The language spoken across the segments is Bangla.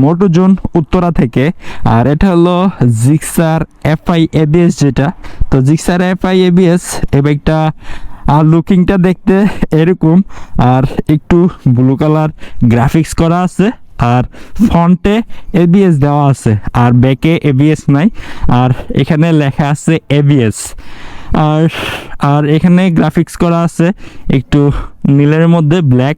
মোটোজোন উত্তরা থেকে। আর এটা হলো জিক্সার এফআই এবিএস যেটা। তো জিক্সার এফআই এবিএস এই বাইকটা আর লুকিংটা দেখতে এরকম, আর একটু ব্লু কালার গ্রাফিক্স করা আছে, আর ফ্রন্টে এবিএস দেওয়া আছে, আর ব্যাকে এবিএস নাই, আর এখানে লেখা আছে এবিএস। আর আর এখানে গ্রাফিক্স করা আছে একটু নীলের মধ্যে ব্ল্যাক,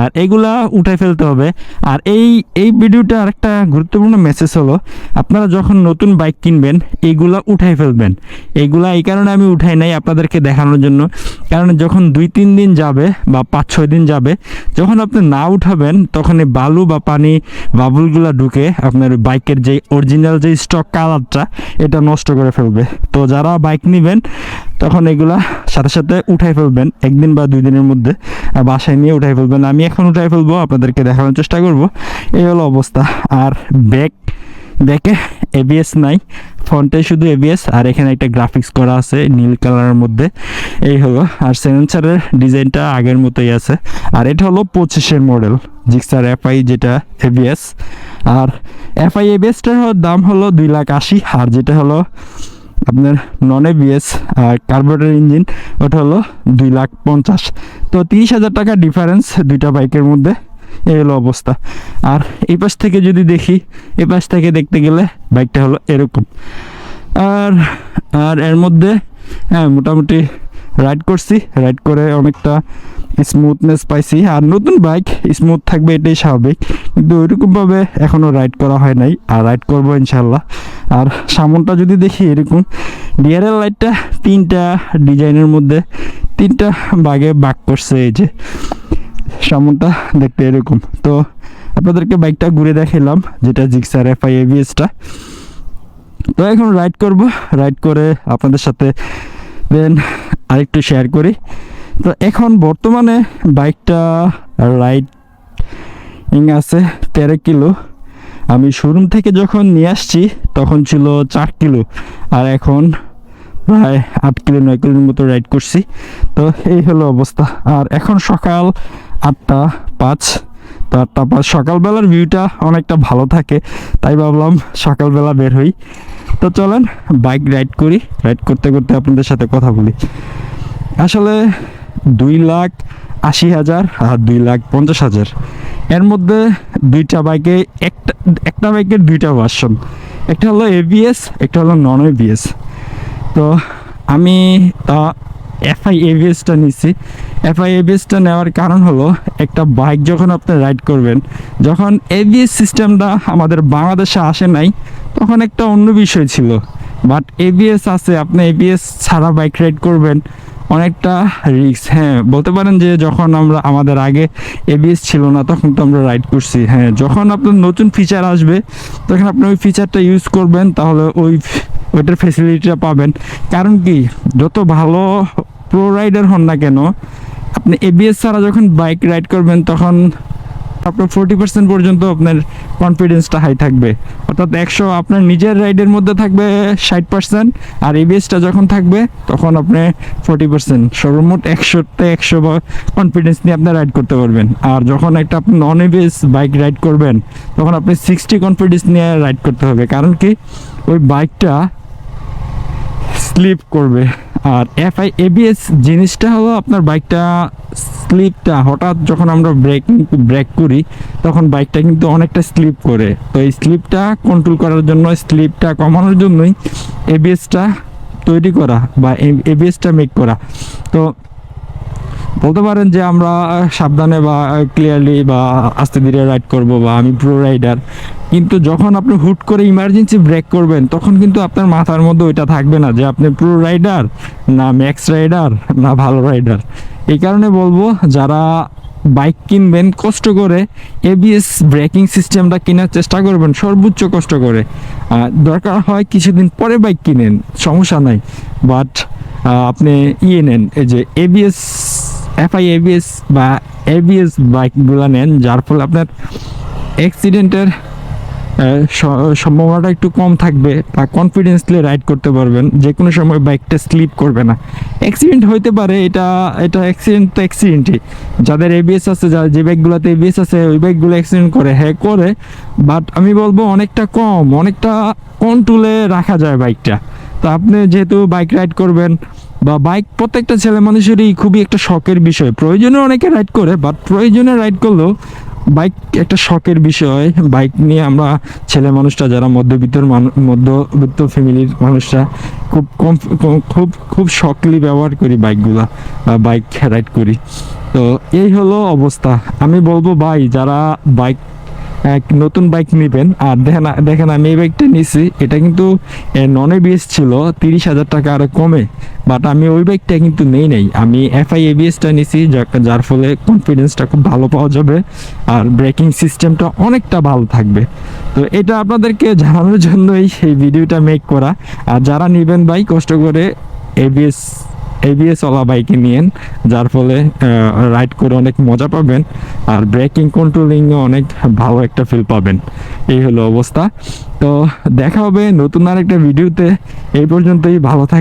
আর এগুলা উঠাই ফেলতে হবে। আর এই ভিডিওটা আরেকটা গুরুত্বপূর্ণ মেসেজ হলো, আপনারা যখন নতুন বাইক কিনবেন এইগুলা উঠাই ফেলবেন। এইগুলা এই কারণে আমি উঠাই নাই আপনাদেরকে দেখানোর জন্য, কারণ যখন 2-3 দিন যাবে বা 5-6 দিন যাবে, যখন আপনি না উঠাবেন তখন এই বালু বা পানি বাবুলগুলা ঢুকে আপনার বাইকের যে অরিজিনাল যে স্টক কালারটা এটা নষ্ট করে ফেলবে। তো যারা বাইক নেবেন তখন এগুলা সাথে সাথে উঠাই ফেলবেন, 1 দিন বা 2 দিনের মধ্যে বাসায় নিয়ে উঠাই ফেলবেন। আমি এখন উঠাই ফেলবো, আপনাদেরকে দেখানোর চেষ্টা করব। এই হলো অবস্থা। আর ব্যাকে এবিএস নাই, ফ্রন্টে শুধু এবিএস, আর এখানে একটা গ্রাফিক্স করা আছে নীল কালারের মধ্যে। এই হলো, আর সেন্সারের ডিজাইনটা আগের মতোই আছে। আর এটা হলো 25-এর মডেল জিক্সার এফআই যেটা এবিএস। আর এফআই এবিএসটার দাম হলো 2,80,000, আর যেটা হলো আপনার নন এবিএস আর কার্বোরেটর ইঞ্জিন ওটা হলো 2,50,000। তো 30,000 টাকা ডিফারেন্স দুইটা বাইকের মধ্যে। এই হলো অবস্থা। আর এই পাশ থেকে যদি দেখি, এই পাশ থেকে দেখতে গেলে বাইকটা হলো এরকম। আর আর এর মধ্যে হ্যাঁ মোটামুটি রাইড করছি, রাইড করে অনেকটা স্মুথনেস পাইছি। আর নতুন বাইক স্মুথ থাকবে এটাই স্বাভাবিক, কিন্তু ওইরকমভাবে এখনও রাইড করা হয় নাই, আর রাইড করবো ইনশাল্লাহ। আর সামনটা যদি দেখি এরকম, ডিআরএল লাইটটা 3টা ডিজাইনের মধ্যে 3টা ভাগে ভাগ করছে। এই যে সামনটা দেখতে এরকম। তো আপনাদেরকে বাইকটা ঘুরে দেখালাম যেটা জিক্সার এফআই এবিএসটা। তো এখন রাইড করব, রাইড করে আপনাদের সাথে দেন আরেকটু শেয়ার করি। তো এখন বর্তমানে বাইকটা রাইডিং আছে 13 কিলো। আমি শোরুম থেকে যখন নিয়ে আসছি তখন ছিল 4 কিলো, আর এখন প্রায় 8 কিলো 9 কিলোর মতো রাইড করছি। তো এই হলো অবস্থা। আর এখন সকাল 8:05। তো 8:05 সকালবেলার ভিউটা অনেকটা ভালো থাকে, তাই ভাবলাম সকালবেলা বের হই। তো চলেন বাইক রাইড করি, রাইড করতে করতে আপনাদের সাথে কথা বলি। আসলে 2,80,000 আর 2,50,000 এর মধ্যে দুইটা বাইকে, একটা বাইকের দুইটা ভার্সন, একটা হলো এবিএস, একটা হলো নন এবিএস। তো আমি এফআই এবিএসটা নিচ্ছি। এফআই এবিএসটা নেওয়ার কারণ হলো, একটা বাইক যখন আপনি রাইড করবেন, যখন এবিএস সিস্টেমটা আমাদের বাংলাদেশে আসে নাই তখন একটা অন্য বিষয় ছিল, বাট এবিএস আছে, আপনি এবিএস ছাড়া বাইক রাইড করবেন অনেকটা রিস্ক। হ্যাঁ বলতে পারেন যে যখন আমাদের আগে এবিএস ছিল না তখন তো আমরা রাইড করছি। হ্যাঁ যখন আপনার নতুন ফিচার আসবে তখন আপনি ওই ফিচারটা ইউজ করবেন, তাহলে ওইটার ফেসিলিটিটা পাবেন। কারণ কি, যত ভালো প্রো রাইডার হন না কেন, আপনি এবিএস ছাড়া যখন বাইক রাইড করবেন তখন আপনার 40% পর্যন্ত আপনার কনফিডেন্সটা হাই থাকবে। অর্থাৎ 100 আপনার নিজের রাইডের মধ্যে থাকবে 60%, আর এবিএসটা যখন থাকবে তখন আপনি 40%, সর্বমোট 100তে 100 বা কনফিডেন্স নিয়ে আপনি রাইড করতে পারবেন। আর যখন একটা আপনি নন এবিএস বাইক রাইড করবেন তখন আপনি 60 কনফিডেন্স নিয়ে রাইড করতে হবে। কারণ কি, ওই বাইকটা স্লিপ করবে। আর এফআই এবিএস জিনিসটা হলো, আপনার বাইকটা স্লিপটা হঠাৎ যখন আমরা ব্রেক করি তখন বাইকটা কিন্তু অনেকটা স্লিপ করে। তো এই স্লিপটা কন্ট্রোল করার জন্য, স্লিপটা কমানোর জন্যই এবিএসটা তৈরি করা বা এবিএসটা মেক করা। তো বলতে পারেন যে আমরা সাবধানে বা ক্লিয়ারলি বা আস্তে ধীরে রাইড করব, বা আমি প্রো রাইডার, কিন্তু যখন আপনি হুট করে ইমার্জেন্সি ব্রেক করবেন তখন কিন্তু আপনার মাথার মধ্যে ওইটা থাকবে না যে আপনি প্রো রাইডার না ম্যাক্স রাইডার না ভালো রাইডার। এই কারণে বলবো, যারা বাইক কিনবেন কষ্ট করে এবিএস ব্রেকিং সিস্টেমটা কেনার চেষ্টা করবেন, সর্বোচ্চ কষ্ট করে। দরকার হয় কিছুদিন পরে বাইক কিনেন, সমস্যা নাই, বাট আপনি নেন এই যে এবিএস, এফআই এবিএস বা এবিএস বাইকগুলো নেন, যার ফলে আপনার অ্যাক্সিডেন্টের সম্ভাবনাটা একটু কম থাকবে, বা কনফিডেন্সলি রাইড করতে পারবেন, যে কোনো সময় বাইকটা স্লিপ করবে না। অ্যাক্সিডেন্ট হইতে পারে, এটা এটা অ্যাক্সিডেন্ট তো অ্যাক্সিডেন্টই। যাদের এবিএস আছে, যে বাইকগুলোতে এবিএস আছে ওই বাইকগুলো অ্যাক্সিডেন্ট করে, হ্যাঁ করে, বাট আমি বলবো অনেকটা কম, অনেকটা কন্ট্রোলে রাখা যায় বাইকটা। তো আপনি যেহেতু বাইক রাইড করবেন, বা বাইক প্রত্যেকটা ছেলে মানুষেরই খুবই একটা শখের বিষয়, প্রয়োজনে অনেকে রাইড করে, বাট প্রয়োজনে রাইড করলেও বাইক একটা শখের বিষয়। বাইক নিয়ে আমরা ছেলে মানুষটা যারা মধ্যবিত্ত ফ্যামিলির মানুষরা খুব কম, খুব খুব শখলি ব্যবহার করি বাইকগুলা, বাইক রাইড করি। তো এই হলো অবস্থা। আমি বলবো ভাই, যারা বাইক এক নতুন বাইক নেবেন, আর দেখেন আমি এই বাইকটা নিছি, এটা কিন্তু নন এবিএস ছিল, 30,000 টাকা আরো কমে, বাট আমি ওই বাইকটা কিন্তু নাই, আমি এফআই এবিএসটা নিছি, যার ফলে কনফিডেন্সটা খুব ভালো পাওয়া যাবে, আর ব্রেকিং সিস্টেমটা অনেকটা ভালো থাকবে। তো এটা আপনাদেরকে জানানোর জন্যই এই ভিডিওটা মেক করা। আর যারা নেবেন ভাই, কষ্ট করে এবিএস ওলা বাইকে নিয়েন, যার ফলে রাইড করে অনেক মজা পাবেন, আর ব্রেকিং কন্ট্রোলিংয়ে অনেক ভালো একটা ফিল পাবেন। এই হলো অবস্থা। তো দেখা হবে নতুন আরেকটা ভিডিওতে। এই পর্যন্তই, ভালো থাক।